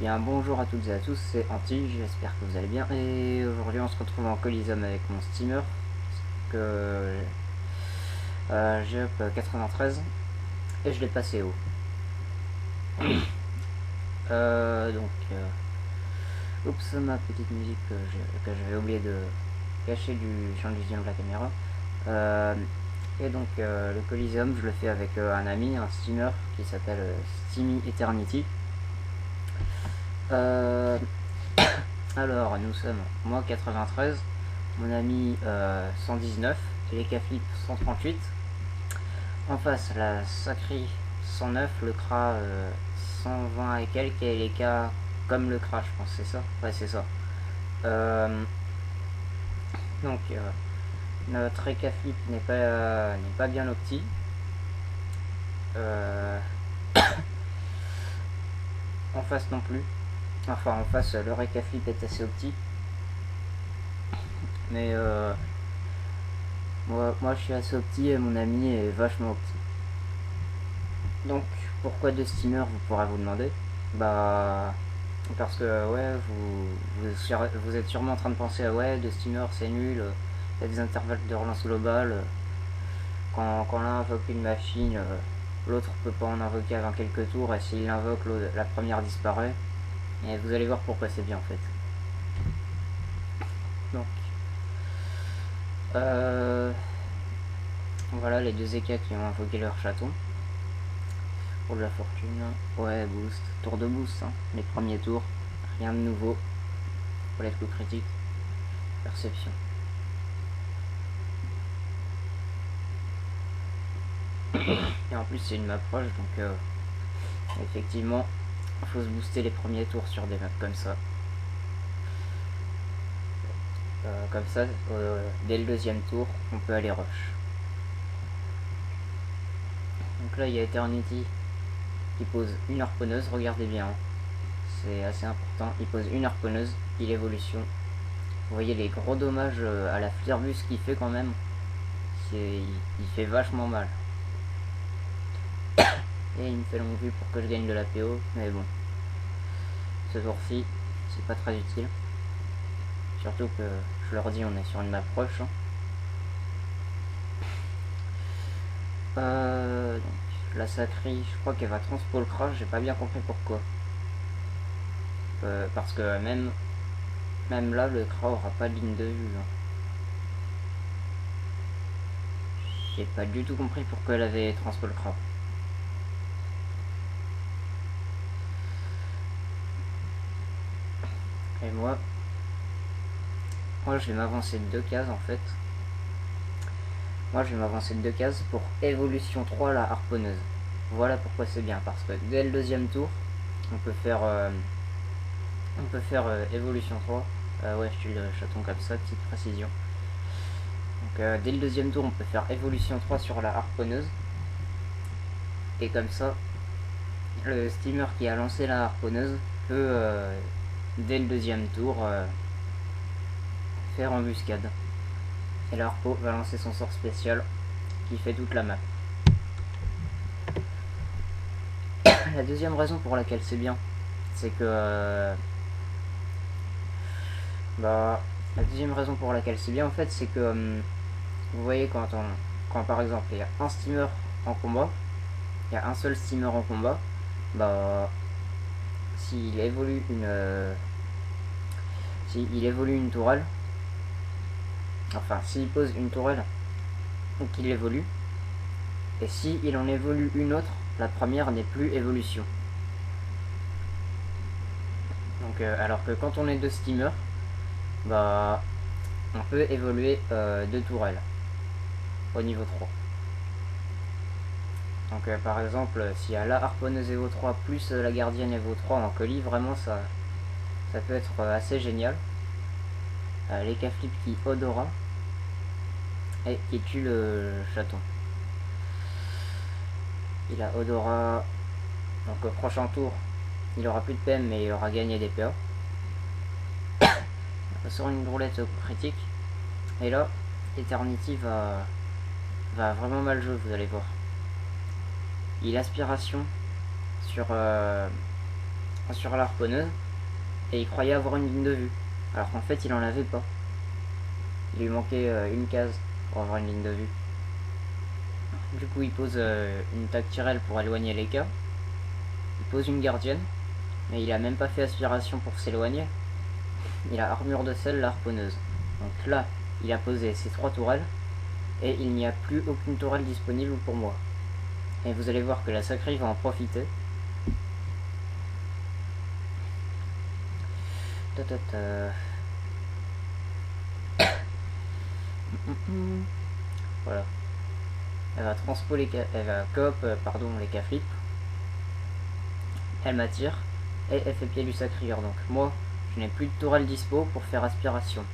Bien, bonjour à toutes et à tous, c'est Anti, j'espère que vous allez bien. Et aujourd'hui, on se retrouve en Coliseum avec mon steamer que j'ai up 93 et je l'ai passé haut. Oups, ma petite musique que j'avais oublié de cacher du champ de vision de la caméra. Le Coliseum, je le fais avec un ami, un steamer qui s'appelle Steamy Eternity. Euh, Alors, nous sommes moi 93, mon ami 119 et les Caflips 138. En face, la Sacri 109, le Kra 120 et quelques, et les K comme le Kra, je pense, c'est ça. Ouais, c'est ça. Euh, donc, notre Caflip n'est pas bien opti. En face non plus. Enfin, en face, le Recaflip est assez opti. Mais moi, je suis assez opti et mon ami est vachement opti. Donc, pourquoi deux steamers, vous pourrez vous demander. Bah, parce que, ouais, vous êtes sûrement en train de penser, ouais, deux steamers, c'est nul, il y a des intervalles de relance globale, quand l'un invoque une machine, l'autre peut pas en invoquer avant quelques tours, et s'il l'invoque, la première disparaît. Et vous allez voir pourquoi c'est bien, en fait. Donc, voilà les deux EK qui ont invoqué leur chaton. Pour de la fortune, ouais, boost, tour de boost, hein. Les premiers tours, rien de nouveau. Relève coup critique, perception. Et en plus, c'est une map proche, donc effectivement, il faut se booster les premiers tours sur des maps comme ça. Dès le deuxième tour, on peut aller rush. Donc là, il y a Eternity qui pose une harponneuse, regardez bien, hein. C'est assez important. Il pose une harponneuse, il évolution. Vous voyez les gros dommages à la Flirbus qu'il fait quand même. Il fait vachement mal. Et il me fait longue vue pour que je gagne de la PO, mais bon. Ce tour-ci, c'est pas très utile. Surtout que, je leur dis, on est sur une map proche, hein. Donc, la Sacri, je crois qu'elle va transpo le crash, j'ai pas bien compris pourquoi. Parce que même là, le crash aura pas de ligne de vue, hein. J'ai pas du tout compris pourquoi elle avait transpo le crash. Et moi je vais m'avancer de 2 cases en fait. Moi je vais m'avancer de 2 cases pour évolution 3 la harponneuse. Voilà pourquoi c'est bien, parce que dès le deuxième tour, on peut faire évolution 3. Ouais, je tue le chaton comme ça, petite précision. Donc dès le deuxième tour, on peut faire évolution 3 sur la harponneuse. Et comme ça, le steamer qui a lancé la harponneuse peut, dès le deuxième tour, faire embuscade. Et la harpo va lancer son sort spécial qui fait toute la map. La deuxième raison pour laquelle c'est bien, c'est que la deuxième raison pour laquelle c'est bien en fait, c'est que vous voyez quand par exemple il y a un steamer en combat, il y a un seul steamer en combat, bah s'il évolue une tourelle, enfin s'il pose une tourelle ou qu'il évolue, et s'il en évolue une autre, la première n'est plus évolution. Donc alors que quand on est deux steamers, bah on peut évoluer deux tourelles au niveau 3. Donc par exemple, s'il y a la harponneuse Evo 3 plus la gardienne Evo 3 en colis, vraiment ça peut être assez génial. Les Caflips qui odora et qui tue le chaton. Il a odora, donc au prochain tour, il aura plus de PM mais il aura gagné des PA. On sort une roulette critique. Et là, Eternity va vraiment mal jouer, vous allez voir. Il aspiration sur sur la harponneuse et il croyait avoir une ligne de vue. Alors qu'en fait il en avait pas. Il lui manquait une case pour avoir une ligne de vue. Du coup il pose une tactirelle pour éloigner les cas. Il pose une gardienne. Mais il a même pas fait aspiration pour s'éloigner. Il a armure de sel, la harponneuse. Donc là, il a posé ses 3 tourelles. Et il n'y a plus aucune tourelle disponible pour moi. Et vous allez voir que la sacrée va en profiter. Voilà. Elle va transpo elle va coop les K-flip. Elle m'attire. Et elle fait pied du sacrieur. Donc moi, je n'ai plus de tourelle dispo pour faire aspiration.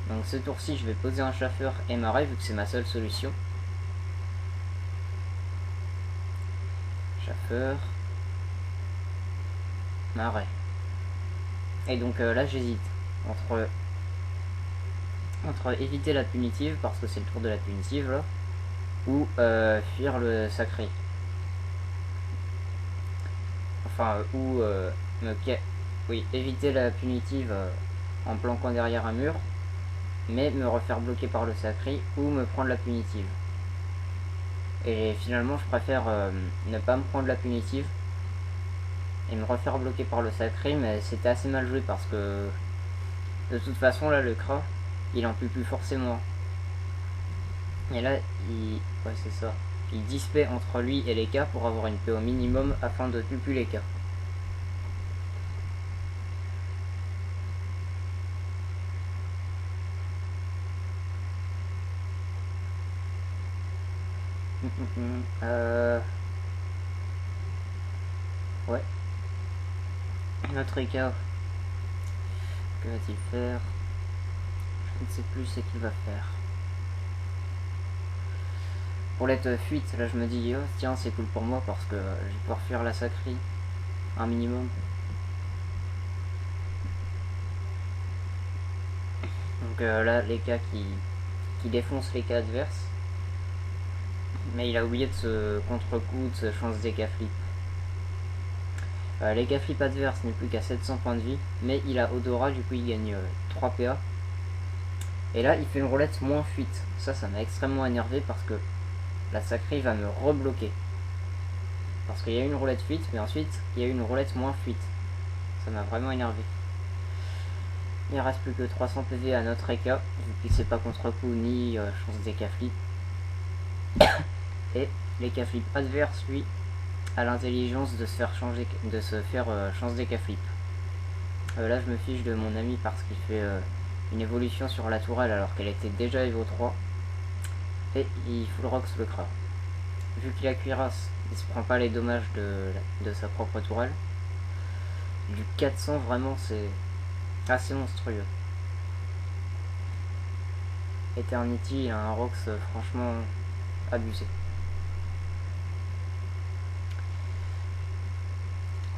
Donc ce tour-ci, je vais poser un chaffeur et marais vu que c'est ma seule solution. Chaffeur. Marais. Et donc là, j'hésite entre éviter la punitive, parce que c'est le tour de la punitive là, ou fuir le sacré. Enfin, ou oui, éviter la punitive en planquant derrière un mur, mais me refaire bloquer par le sacré ou me prendre la punitive. Et finalement, je préfère ne pas me prendre la punitive et me refaire bloquer par le sacré, mais c'était assez mal joué parce que de toute façon, là, le Kra, il en peut plus forcément. Et là, ouais, c'est ça. Il dispait entre lui et les K pour avoir une PO minimum afin de tuer plus les K. Ouais. Notre EK. Que va-t-il faire? Je ne sais plus ce qu'il va faire. Pour l'être fuite, là je me dis, oh, tiens, c'est cool pour moi parce que je vais pouvoir fuir la sacrée. Un minimum. Donc là, les cas qui défoncent les cas adverses. Mais il a oublié de ce contre-coup, de ce chance des cas flip. Les cas flip adverses n'est plus qu'à 700 points de vie. Mais il a Odora, du coup il gagne 3 PA. Et là, il fait une roulette moins fuite. Ça m'a extrêmement énervé parce que la sacrée va me rebloquer. Parce qu'il y a eu une roulette fuite, mais ensuite, il y a eu une roulette moins fuite. Ça m'a vraiment énervé. Il reste plus que 300 PV à notre EK, vu qu'il sait pas contre-coup ni chance des K-flip. Et les K-flip adverses, lui, a l'intelligence de se faire chance des K-flip. Là, je me fiche de mon ami parce qu'il fait une évolution sur la tourelle alors qu'elle était déjà Evo 3. Et il full rocks le Kra. Vu qu'il a cuirasse, il se prend pas les dommages de sa propre tourelle. Du 400, vraiment, c'est assez monstrueux. Eternity a un Rox franchement abusé.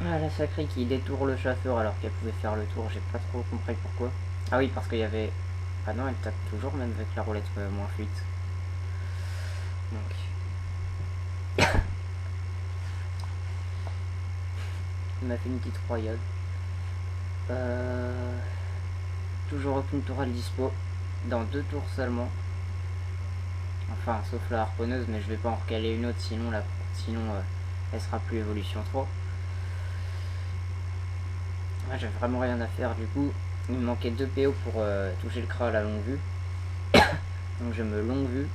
Ah, la sacrée qui détourne le chasseur alors qu'elle pouvait faire le tour, j'ai pas trop compris pourquoi. Ah oui, parce qu'il y avait... Ah non, elle tape toujours même avec la roulette moins fuite. Donc... il m'a fait une petite royale. Toujours aucune tourelle dispo. Dans 2 tours seulement. Enfin, sauf la harponneuse, mais je vais pas en recaler une autre, sinon elle sera plus évolution 3. Ouais, j'ai vraiment rien à faire, du coup, il me manquait 2 PO pour toucher le Kra à la longue vue. Donc je me longue vue,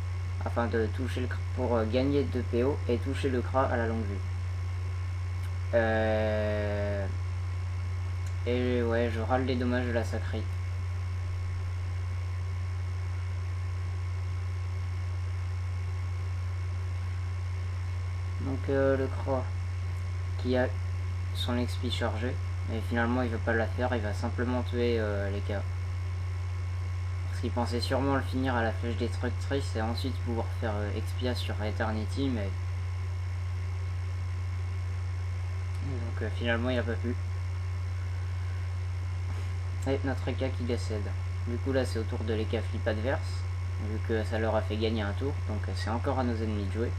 afin de toucher le Kra, pour gagner 2 PO et toucher le Kra à la longue vue. Et ouais, je râle les dommages de la sacrée. Donc le Kra qui a son XP chargé, mais finalement il va pas la faire, il va simplement tuer les K. Parce qu'il pensait sûrement le finir à la flèche destructrice et ensuite pouvoir faire Expia sur Eternity, mais... Donc finalement il a pas pu. Et notre EK qui décède. Du coup là c'est au tour de l'EK flip adverse, vu que ça leur a fait gagner un tour, donc c'est encore à nos ennemis de jouer.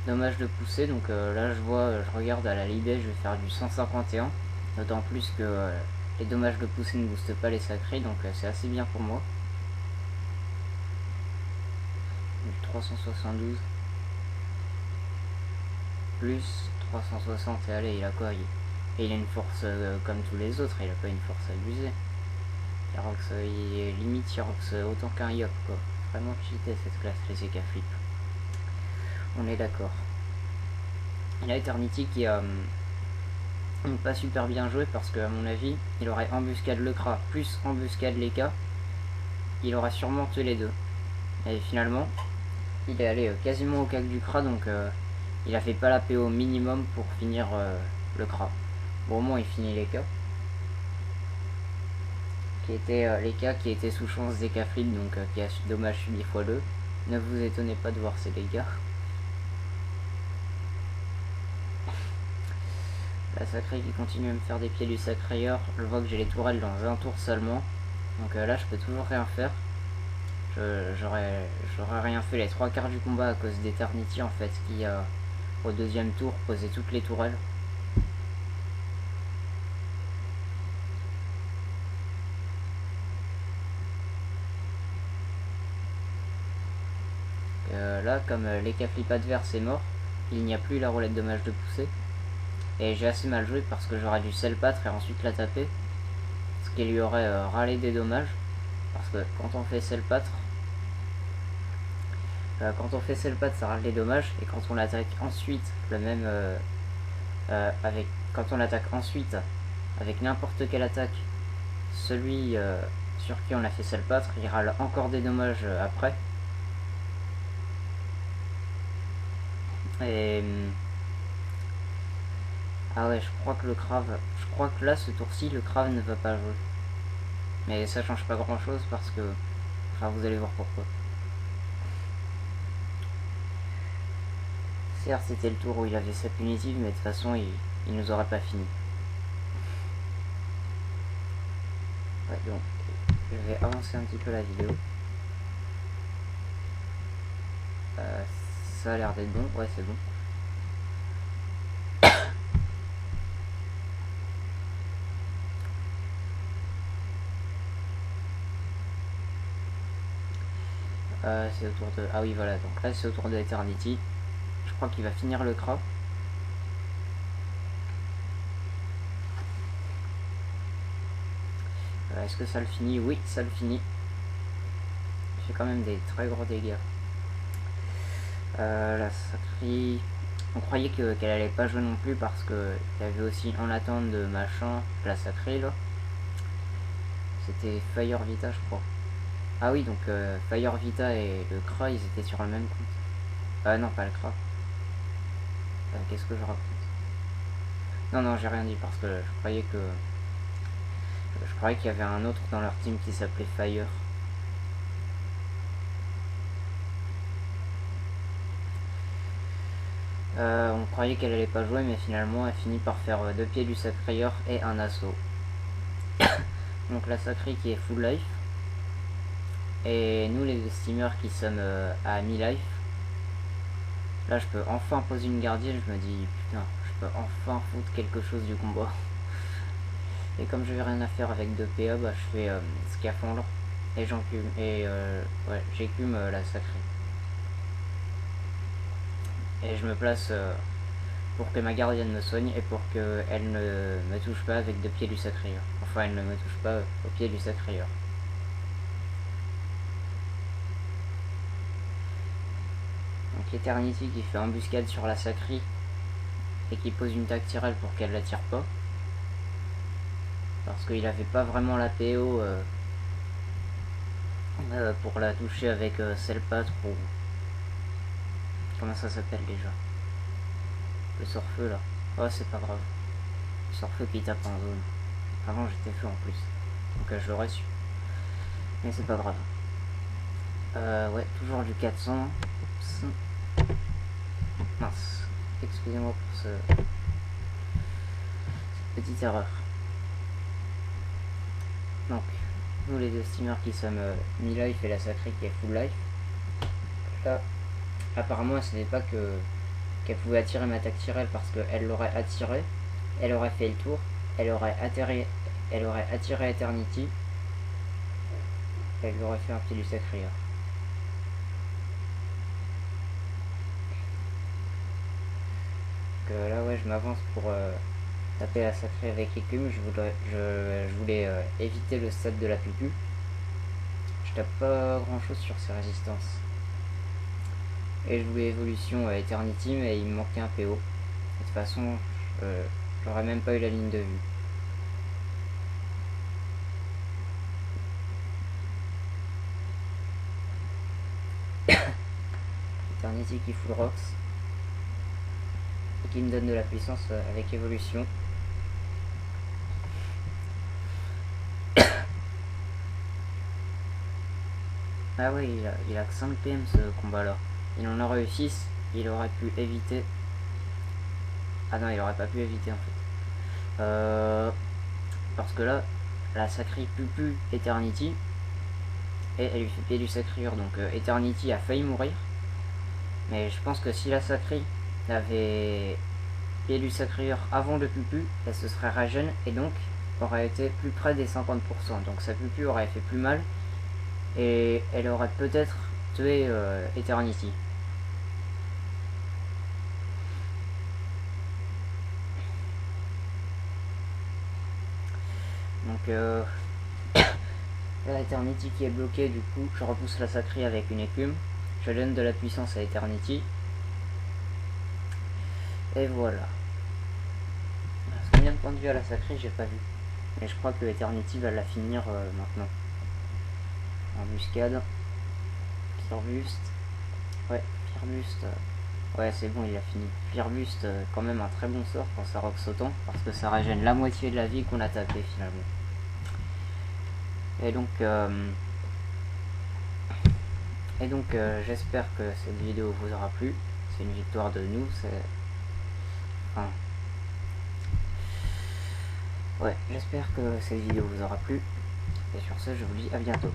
dommage de pousser. Donc là je vois, je regarde à la Libé, je vais faire du 151. D'autant plus que les dommages de pousser ne boostent pas les sacrés, donc c'est assez bien pour moi. Du 372 plus 360, et allez, il a quoi? Et il a une force comme tous les autres, il a pas une force abusée. Il est limite Yarox autant qu'un Yop, quoi. Vraiment cheaté cette classe, les EK Flip. On est d'accord. Il a Eternity qui a pas super bien joué parce que, à mon avis, il aurait embuscade le Kra plus embuscade les K. Il aurait sûrement tué les deux. Et finalement, il est allé quasiment au cac du Kra, donc il a fait pas la PO minimum pour finir le Kra. Bon, au moins il finit les K. Qui étaient les K qui étaient sous chance des K flip, donc qui a dommage subi x2. Ne vous étonnez pas de voir ces dégâts. La sacrée qui continue à me faire des pieds du sacrayeur. Je vois que j'ai les tourelles dans un tour seulement. Donc là je peux toujours rien faire. J'aurais rien fait les 3/4 du combat à cause d'Eternity en fait, qui au deuxième tour posait toutes les tourelles. Là comme les flip adverses est mort, il n'y a plus la roulette dommage de poussée. Et j'ai assez mal joué parce que j'aurais dû selpatre et ensuite la taper. Ce qui lui aurait râlé des dommages. Parce que quand on fait selpatre, ça râle des dommages. Et quand on l'attaque ensuite, quand on l'attaque ensuite avec n'importe quelle attaque, celui sur qui on a fait selpatre, il râle encore des dommages après. Et ah ouais, je crois que là ce tour-ci le Crave ne va pas jouer. Mais ça change pas grand chose parce que, enfin vous allez voir pourquoi. Certes c'était le tour où il avait sa punitive, mais de toute façon il nous aurait pas fini. Ouais, donc je vais avancer un petit peu la vidéo. Ça a l'air d'être bon, ouais c'est bon. C'est autour de... Ah oui voilà, donc là c'est autour de Eternity. Je crois qu'il va finir le Kra. Est-ce que ça le finit? Oui, ça le finit. Il fait quand même des très gros dégâts. La sacrée... On croyait qu'elle allait pas jouer non plus parce qu'il y avait aussi en attente de machin, la sacrée là. C'était Fire Vita je crois. Ah oui, donc Fire Vita et le Kra, ils étaient sur le même compte. Non, pas le Kra. Qu'est-ce que je raconte? Non, j'ai rien dit parce que je croyais qu'il y avait un autre dans leur team qui s'appelait Fire. On croyait qu'elle allait pas jouer, mais finalement elle finit par faire 2 pieds du sacrayeur et un assaut. Donc la sacrée qui est full life. Et nous les steamers qui sommes à mi-life. Là je peux enfin poser une gardienne, je me dis putain, je peux enfin foutre quelque chose du combat. Et comme je n'ai rien à faire avec 2 PA, bah je fais scaphandre et j'écume la sacrée. Et je me place pour que ma gardienne me soigne et pour qu'elle ne me touche pas avec 2 pieds du sacrayeur. Enfin, elle ne me touche pas au pied du sacrayeur. Donc Eternity qui fait embuscade sur la sacrée et qui pose une tactirelle pour qu'elle la tire pas. Parce qu'il avait pas vraiment la PO pour la toucher avec Selpatre ou... Comment ça s'appelle déjà? Le sort-feu là. Oh c'est pas grave. Le sort-feu qui tape en zone. Avant j'étais feu en plus. Donc je l'aurais su. Mais c'est pas grave. Ouais, toujours du 400. Oups. Mince. Excusez-moi pour cette petite erreur. Donc, nous les deux steamers qui sommes mi-life et la sacrée qui est full life. Là, apparemment ce n'est pas qu'elle pouvait attirer ma tactirelle parce qu'elle l'aurait attiré, elle aurait fait le tour, elle aurait attiré Eternity, elle lui aurait fait un Pilus Sacreur. Donc là ouais je m'avance pour taper la sacrée avec écume. Je voulais éviter le stade de la pupu. Je tape pas grand chose sur ses résistances. Et je voulais évolution Eternity, mais il me manquait un PO. De toute façon, j'aurais même pas eu la ligne de vue. Eternity qui full rocks. Et qui me donne de la puissance avec évolution. Ah ouais, il a que 5 PM ce combat là. Il en aurait eu 6, il aurait pu éviter. Ah non, il aurait pas pu éviter en fait. Parce que là, la sacrée Pupu Eternity, et elle lui fait pied du sacrure, donc Eternity a failli mourir. Mais je pense que si la sacrée avait pied du sacrure avant le Pupu, elle se serait régène et donc aurait été plus près des 50%. Donc sa Pupu aurait fait plus mal et elle aurait peut-être tué Eternity. Donc là, Eternity qui est bloqué, du coup je repousse la sacrée avec une écume, je donne de la puissance à Eternity et voilà. Combien de points de vue à la sacrée, j'ai pas vu, mais je crois que Eternity va la finir maintenant. Embuscade, Pierre Buste, ouais, Pierre Buste, ouais c'est bon, il a fini. Pierre Buste, quand même un très bon sort pour sa rock sautant, parce que ça régène la moitié de la vie qu'on a tapé finalement. Et donc j'espère que cette vidéo vous aura plu. C'est une victoire de nous, enfin, ouais, j'espère que cette vidéo vous aura plu. Et sur ce, je vous dis à bientôt.